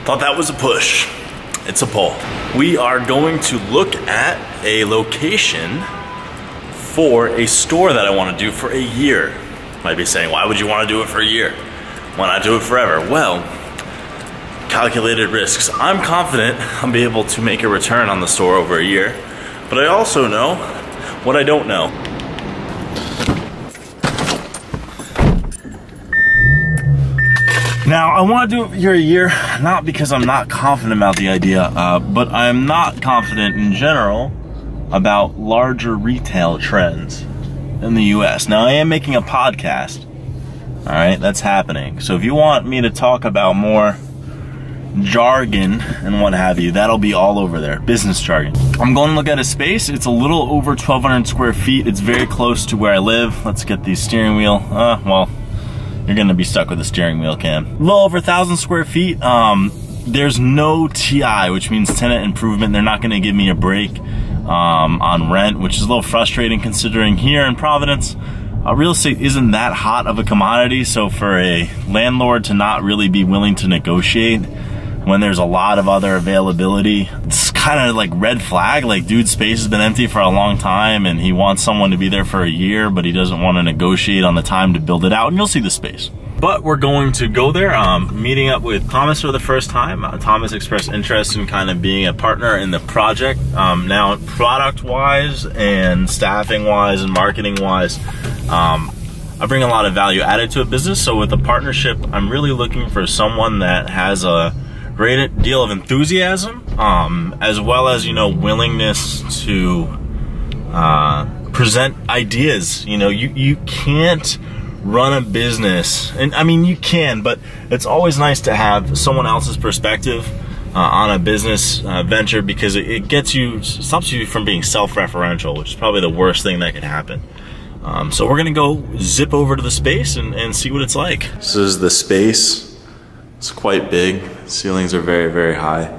Thought that was a push. It's a pull. We are going to look at a location for a store that I want to do for a year. Might be saying, why would you want to do it for a year? Why not do it forever? Well, calculated risks. I'm confident I'll be able to make a return on the store over a year, but I also know what I don't know. Now, I want to do it here a year, not because I'm not confident about the idea, but I'm not confident in general about larger retail trends in the US. Now, I am making a podcast, all right, that's happening. So if you want me to talk about more jargon and what have you, that'll be all over there, business jargon. I'm going to look at a space. It's a little over 1,200 square feet. It's very close to where I live. Let's get the steering wheel. Well, you're gonna be stuck with the steering wheel cam. A little over 1,000 square feet. There's no TI, which means tenant improvement. They're not gonna give me a break on rent, which is a little frustrating considering here in Providence, real estate isn't that hot of a commodity. So for a landlord to not really be willing to negotiate when there's a lot of other availability, it's kind of like red flag. Like, dude's space has been empty for a long time and he wants someone to be there for a year, but he doesn't want to negotiate on the time to build it out, and you'll see the space. But we're going to go there, meeting up with Thomas for the first time. Thomas expressed interest in kind of being a partner in the project. Now, product-wise and staffing-wise and marketing-wise, I bring a lot of value added to a business. So with a partnership, I'm really looking for someone that has a great deal of enthusiasm, as well as, you know, willingness to present ideas. You know, you can't run a business, and I mean, you can, but it's always nice to have someone else's perspective on a business venture, because it stops you from being self-referential, which is probably the worst thing that could happen. So we're gonna go zip over to the space and see what it's like. This is the space. It's quite big. Ceilings are very, very high.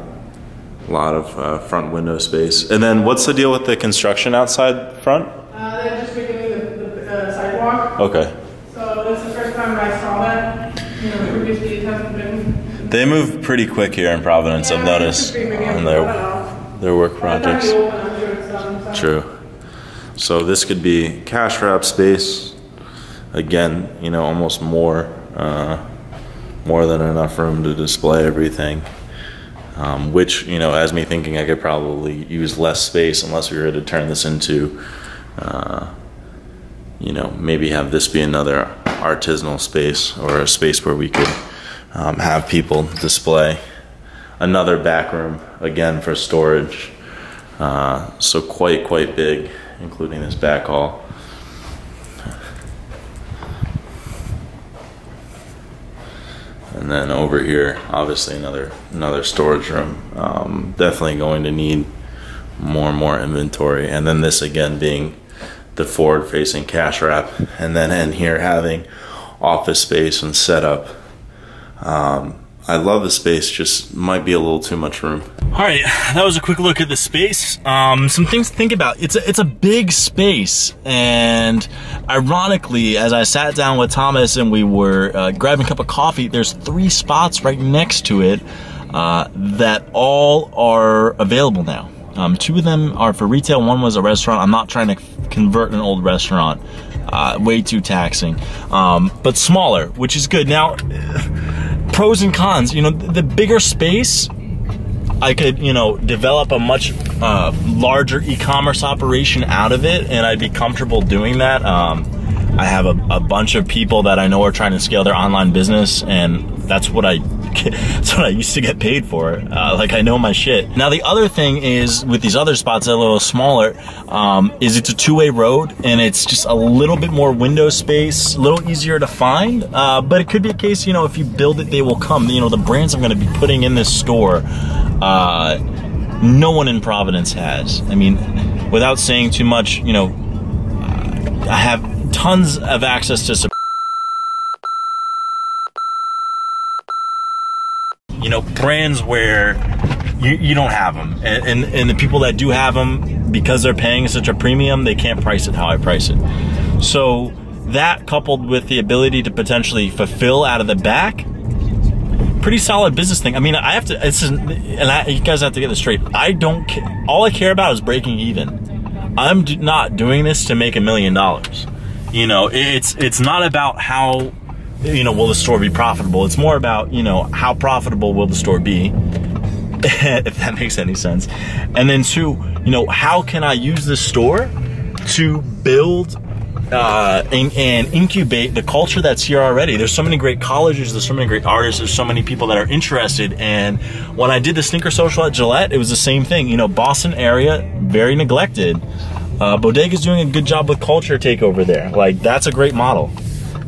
A lot of front window space. And then what's the deal with the construction outside front? They're just beginning the sidewalk. Okay. So this is the first time I saw that. You know, previously it hasn't been. They move pretty quick here in Providence, yeah, I've noticed, on their work projects. True. So this could be cash wrap space. Again, you know, almost more than enough room to display everything. Which, you know, has me thinking I could probably use less space unless we were to turn this into, you know, maybe have this be another artisanal space, or a space where we could have people display. Another back room, again, for storage. So quite big, including this back hall. And then over here, obviously another storage room. Definitely going to need more and more inventory. And then this again being the forward-facing cash wrap, and then in here having office space and setup. I love the space, just might be a little too much room. All right, that was a quick look at the space. Some things to think about. It's a big space, and ironically, as I sat down with Thomas and we were grabbing a cup of coffee, there's 3 spots right next to it that all are available now. 2 of them are for retail, 1 was a restaurant. I'm not trying to convert an old restaurant, way too taxing, but smaller, which is good. Now, pros and cons, you know, the bigger space, I could, you know, develop a much larger e-commerce operation out of it, and I'd be comfortable doing that. I have a bunch of people that I know are trying to scale their online business, and that's what I used to get paid for. Like, I know my shit. Now, the other thing is, with these other spots that are a little smaller, is it's a 2-way road, and it's just a little bit more window space, a little easier to find. But it could be a case, you know, if you build it, they will come. You know, the brands I'm gonna be putting in this store, no one in Providence has. I mean, without saying too much, you know, I have tons of access to, you know, brands where you don't have them, and the people that do have them, because they're paying such a premium, they can't price it how I price it. So that, coupled with the ability to potentially fulfill out of the back, pretty solid business thing. I mean, I have to, you guys have to get this straight. All I care about is breaking even. I'm not doing this to make $1 million. You know, it's not about how, you know, will the store be profitable. It's more about, you know, how profitable will the store be, if that makes any sense. And then 2, you know, how can I use this store to build and incubate the culture that's here already. There's so many great colleges, there's so many great artists, there's so many people that are interested. And when I did the Sneaker Social at Gillette, it was the same thing. You know, Boston area, very neglected. Bodega's doing a good job with culture takeover there. Like, that's a great model.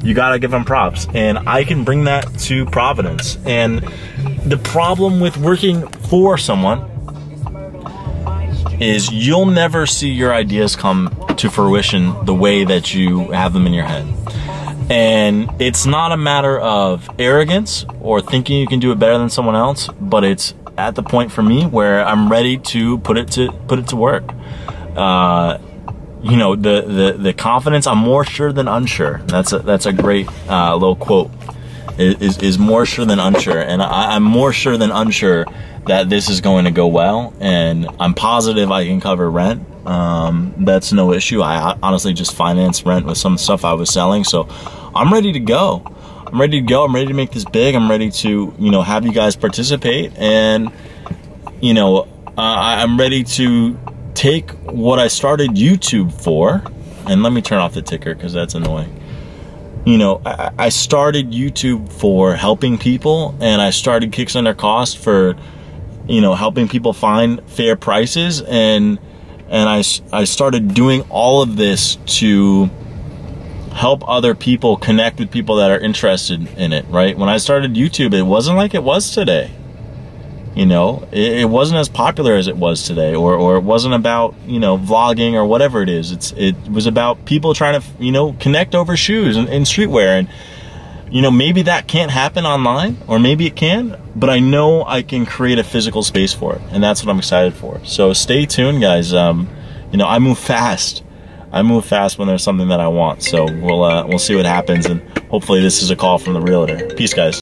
You gotta give them props. And I can bring that to Providence. And the problem with working for someone is you'll never see your ideas come to fruition the way that you have them in your head. And it's not a matter of arrogance or thinking you can do it better than someone else, but it's at the point for me where I'm ready to put it to work. You know, the confidence, I'm more sure than unsure. That's a great little quote. Is more sure than unsure, and I'm more sure than unsure that this is going to go well, and I'm positive I can cover rent. That's no issue. I honestly just financed rent with some stuff I was selling, so I'm ready to go. I'm ready to go. I'm ready to make this big. I'm ready to, you know, have you guys participate, and, you know, I'm ready to take what I started YouTube for, and let me turn off the ticker because that's annoying. You know, I started YouTube for helping people, and I started Kicks Under Cost for, you know, helping people find fair prices, and I started doing all of this to help other people connect with people that are interested in it, right? When I started YouTube, it wasn't like it was today. You know, it wasn't as popular as it was today, or it wasn't about, you know, vlogging or whatever it is. It was about people trying to, you know, connect over shoes and streetwear. And, you know, maybe that can't happen online, or maybe it can, but I know I can create a physical space for it, and that's what I'm excited for. So stay tuned, guys. You know, I move fast. I move fast when there's something that I want. So we'll see what happens, and hopefully this is a call from the realtor. Peace, guys.